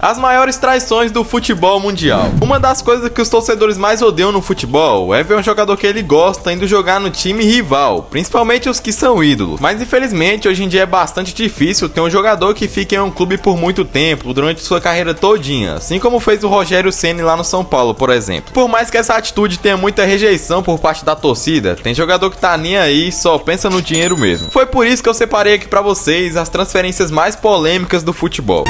As maiores traições do futebol mundial. Uma das coisas que os torcedores mais odeiam no futebol é ver um jogador que ele gosta indo jogar no time rival, principalmente os que são ídolos. Mas infelizmente hoje em dia é bastante difícil ter um jogador que fique em um clube por muito tempo, durante sua carreira todinha, assim como fez o Rogério Ceni lá no São Paulo, por exemplo. Por mais que essa atitude tenha muita rejeição por parte da torcida, tem jogador que tá nem aí e só pensa no dinheiro mesmo. Foi por isso que eu separei aqui pra vocês as transferências mais polêmicas do futebol.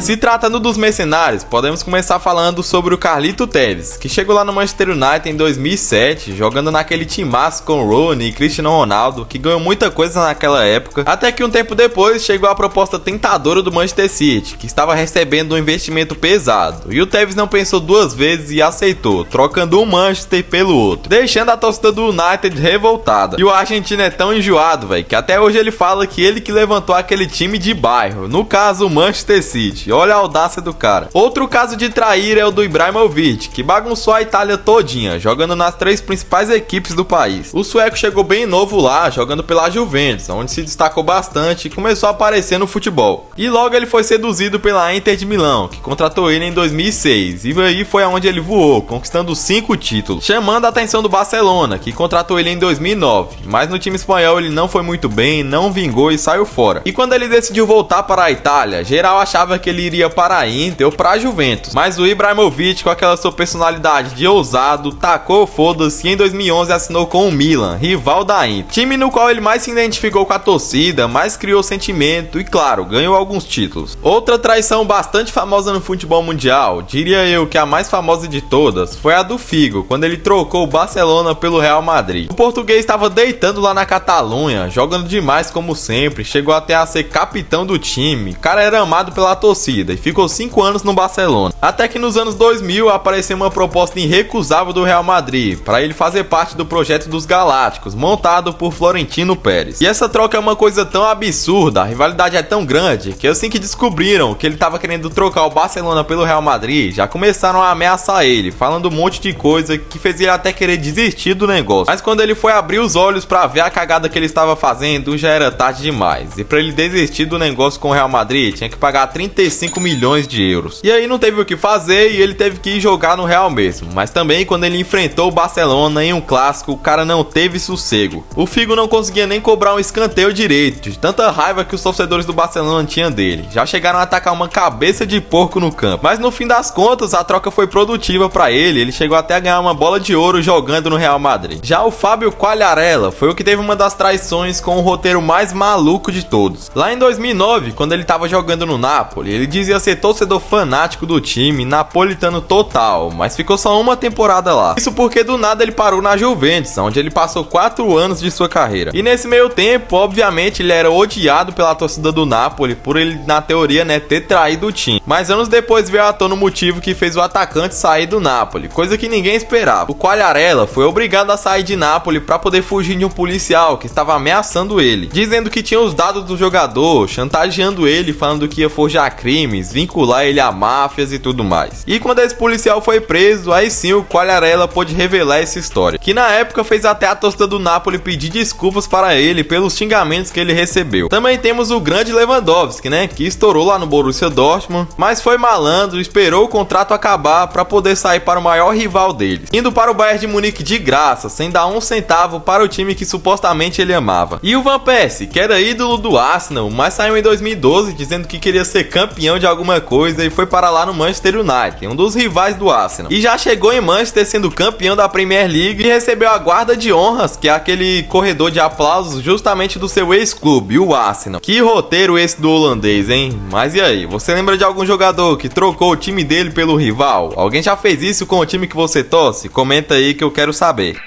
Se tratando dos mercenários, podemos começar falando sobre o Carlito Tevez, que chegou lá no Manchester United em 2007, jogando naquele timaço com Rooney e Cristiano Ronaldo, que ganhou muita coisa naquela época, até que um tempo depois chegou a proposta tentadora do Manchester City, que estava recebendo um investimento pesado, e o Tevez não pensou duas vezes e aceitou, trocando um Manchester pelo outro, deixando a torcida do United revoltada. E o argentino é tão enjoado, velho, que até hoje ele fala que ele que levantou aquele time de bairro, no caso o Manchester City. Olha a audácia do cara. Outro caso de trair é o do Ibrahimovic, que bagunçou a Itália todinha, jogando nas três principais equipes do país. O sueco chegou bem novo lá, jogando pela Juventus, onde se destacou bastante e começou a aparecer no futebol. E logo ele foi seduzido pela Inter de Milão, que contratou ele em 2006, e aí foi aonde ele voou, conquistando 5 títulos, chamando a atenção do Barcelona, que contratou ele em 2009, mas no time espanhol ele não foi muito bem, não vingou e saiu fora. E quando ele decidiu voltar para a Itália, geral achava que ele iria para a Inter ou para a Juventus, mas o Ibrahimovic, com aquela sua personalidade de ousado, tacou foda-se e em 2011 assinou com o Milan, rival da Inter, time no qual ele mais se identificou com a torcida, mais criou sentimento e claro, ganhou alguns títulos. Outra traição bastante famosa no futebol mundial, diria eu que a mais famosa de todas, foi a do Figo, quando ele trocou o Barcelona pelo Real Madrid. O português estava deitando lá na Catalunha, jogando demais como sempre, chegou até a ser capitão do time, o cara era amado pela torcida e ficou 5 anos no Barcelona. Até que nos anos 2000 apareceu uma proposta irrecusável do Real Madrid para ele fazer parte do projeto dos Galácticos, montado por Florentino Pérez. E essa troca é uma coisa tão absurda, a rivalidade é tão grande, que assim que descobriram que ele estava querendo trocar o Barcelona pelo Real Madrid, já começaram a ameaçar ele, falando um monte de coisa que fez ele até querer desistir do negócio. Mas quando ele foi abrir os olhos para ver a cagada que ele estava fazendo, já era tarde demais. E para ele desistir do negócio com o Real Madrid, tinha que pagar 35 milhões de euros. E aí não teve o que fazer e ele teve que ir jogar no Real mesmo. Mas também quando ele enfrentou o Barcelona em um clássico, o cara não teve sossego. O Figo não conseguia nem cobrar um escanteio direito, de tanta raiva que os torcedores do Barcelona tinham dele. Já chegaram a atacar uma cabeça de porco no campo. Mas no fim das contas, a troca foi produtiva para ele chegou até a ganhar uma bola de ouro jogando no Real Madrid. Já o Fábio Quagliarella foi o que teve uma das traições com o roteiro mais maluco de todos. Lá em 2009, quando ele estava jogando no Napoli, ele dizia ser torcedor fanático do time, napolitano total, mas ficou só uma temporada lá. Isso porque do nada ele parou na Juventus, onde ele passou 4 anos de sua carreira. E nesse meio tempo, obviamente, ele era odiado pela torcida do Napoli por ele, na teoria, ter traído o time. Mas anos depois veio à tona o motivo que fez o atacante sair do Napoli, coisa que ninguém esperava. O Quagliarella foi obrigado a sair de Napoli para poder fugir de um policial que estava ameaçando ele, dizendo que tinha os dados do jogador, chantageando ele, falando que ia forjar crimes, vincular ele a máfias e tudo mais. E quando esse policial foi preso, aí sim o Quagliarella pôde revelar essa história, que na época fez até a torcida do Napoli pedir desculpas para ele pelos xingamentos que ele recebeu. Também temos o grande Lewandowski, que estourou lá no Borussia Dortmund, mas foi malandro, esperou o contrato acabar para poder sair para o maior rival deles, indo para o Bayern de Munique de graça, sem dar um centavo para o time que supostamente ele amava. E o Van Persie, que era ídolo do Arsenal, mas saiu em 2012 dizendo que queria ser campeão de alguma coisa e foi para lá no Manchester United, um dos rivais do Arsenal. E já chegou em Manchester sendo campeão da Premier League e recebeu a guarda de honras, que é aquele corredor de aplausos justamente do seu ex-clube, o Arsenal. Que roteiro esse do holandês, hein? Mas e aí, você lembra de algum jogador que trocou o time dele pelo rival? Alguém já fez isso com o time que você torce? Comenta aí que eu quero saber.